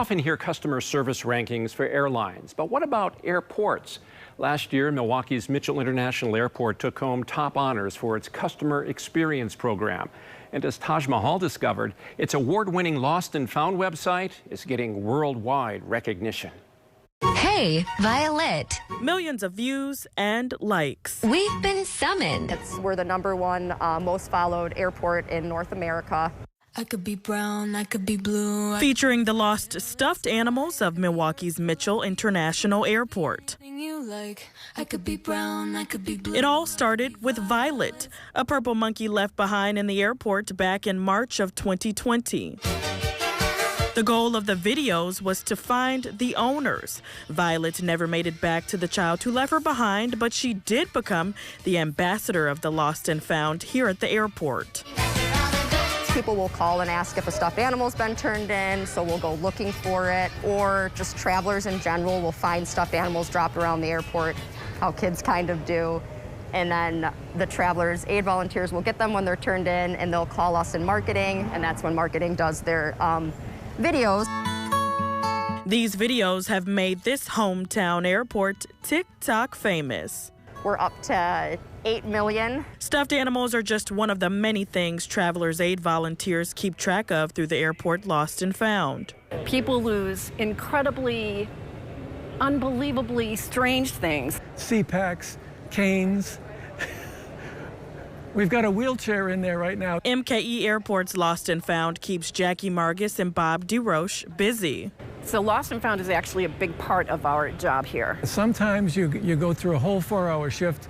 Often hear customer service rankings for airlines, but what about airports? Last year, Milwaukee's Mitchell International Airport took home top honors for its customer experience program. And as Taj Mahal discovered, its award-winning Lost and Found website is getting worldwide recognition. Hey, Violet. Millions of views and likes. We've been summoned. We're the #1 most followed airport in North America. I could be brown, I could be blue. Featuring the lost stuffed animals of Milwaukee's Mitchell International Airport. I could be brown, I could be blue. It all started with Violet, a purple monkey left behind in the airport back in March of 2020. The goal of the videos was to find the owners. Violet never made it back to the child who left her behind, but she did become the ambassador of the Lost and Found here at the airport. People will call and ask if a stuffed animal's been turned in, so we'll go looking for it. Or just travelers in general will find stuffed animals dropped around the airport, how kids kind of do. And then the travelers' aid volunteers will get them when they're turned in, and they'll call us in marketing, and that's when marketing does their videos. These videos have made this hometown airport TikTok famous. We're up to 8 million. Stuffed animals are just one of the many things travelers' aid volunteers keep track of through the airport Lost and Found. People lose incredibly, unbelievably strange things. CPACs, canes. We've got a wheelchair in there right now. MKE Airport's Lost and Found keeps Jackie Margus and Bob DeRoche busy. So Lost and Found is actually a big part of our job here. Sometimes you go through a whole 4-hour shift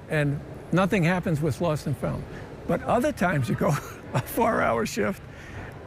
and nothing happens with Lost and Found. But other times you go a 4-hour shift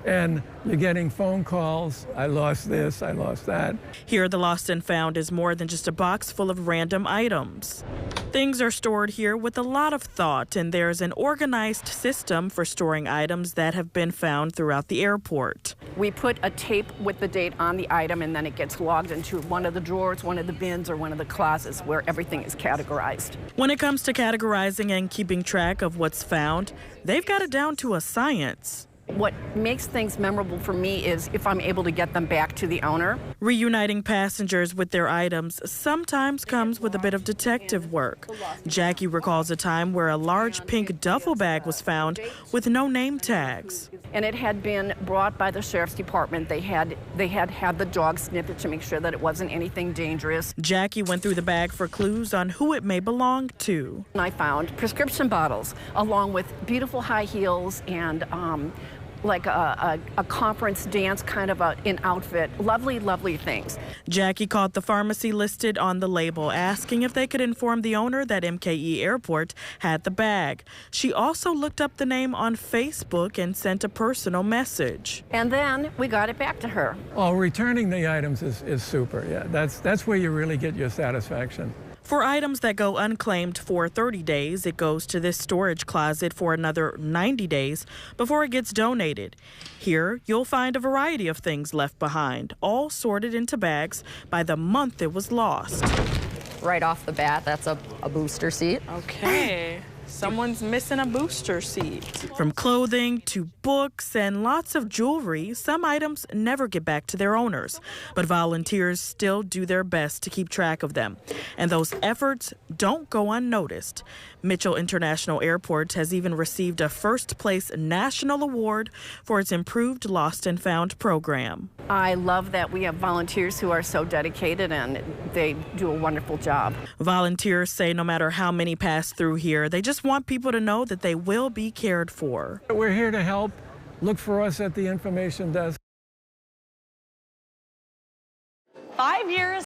and you're getting phone calls, I lost this, I lost that. Here, the Lost and Found is more than just a box full of random items. Things are stored here with a lot of thought, and there's an organized system for storing items that have been found throughout the airport. We put a tape with the date on the item, and then it gets logged into one of the drawers, one of the bins, or one of the closets where everything is categorized. When it comes to categorizing and keeping track of what's found, they've got it down to a science. What makes things memorable for me is if I'm able to get them back to the owner. Reuniting passengers with their items sometimes comes with a bit of detective work. Jackie recalls a time where a large pink duffel bag was found with no name tags. And it had been brought by the sheriff's department. They had the dog sniff it to make sure that it wasn't anything dangerous. Jackie went through the bag for clues on who it may belong to. And I found prescription bottles along with beautiful high heels and like a conference dance kind of an outfit. Lovely, lovely things. Jackie called the pharmacy listed on the label, asking if they could inform the owner that MKE Airport had the bag. She also looked up the name on Facebook and sent a personal message. And then we got it back to her. Oh, returning the items is super, yeah. That's where you really get your satisfaction. For items that go unclaimed for 30 days, it goes to this storage closet for another 90 days before it gets donated. Here, you'll find a variety of things left behind, all sorted into bags by the month it was lost. Right off the bat, that's a booster seat. Okay. Someone's missing a booster seat. From clothing to books and lots of jewelry, some items never get back to their owners, but volunteers still do their best to keep track of them. And those efforts don't go unnoticed. Mitchell International Airport has even received a first-place national award for its improved Lost and Found program. I love that we have volunteers who are so dedicated and they do a wonderful job. Volunteers say no matter how many pass through here, they just want people to know that they will be cared for. We're here to help. Look for us at the information desk. 5 years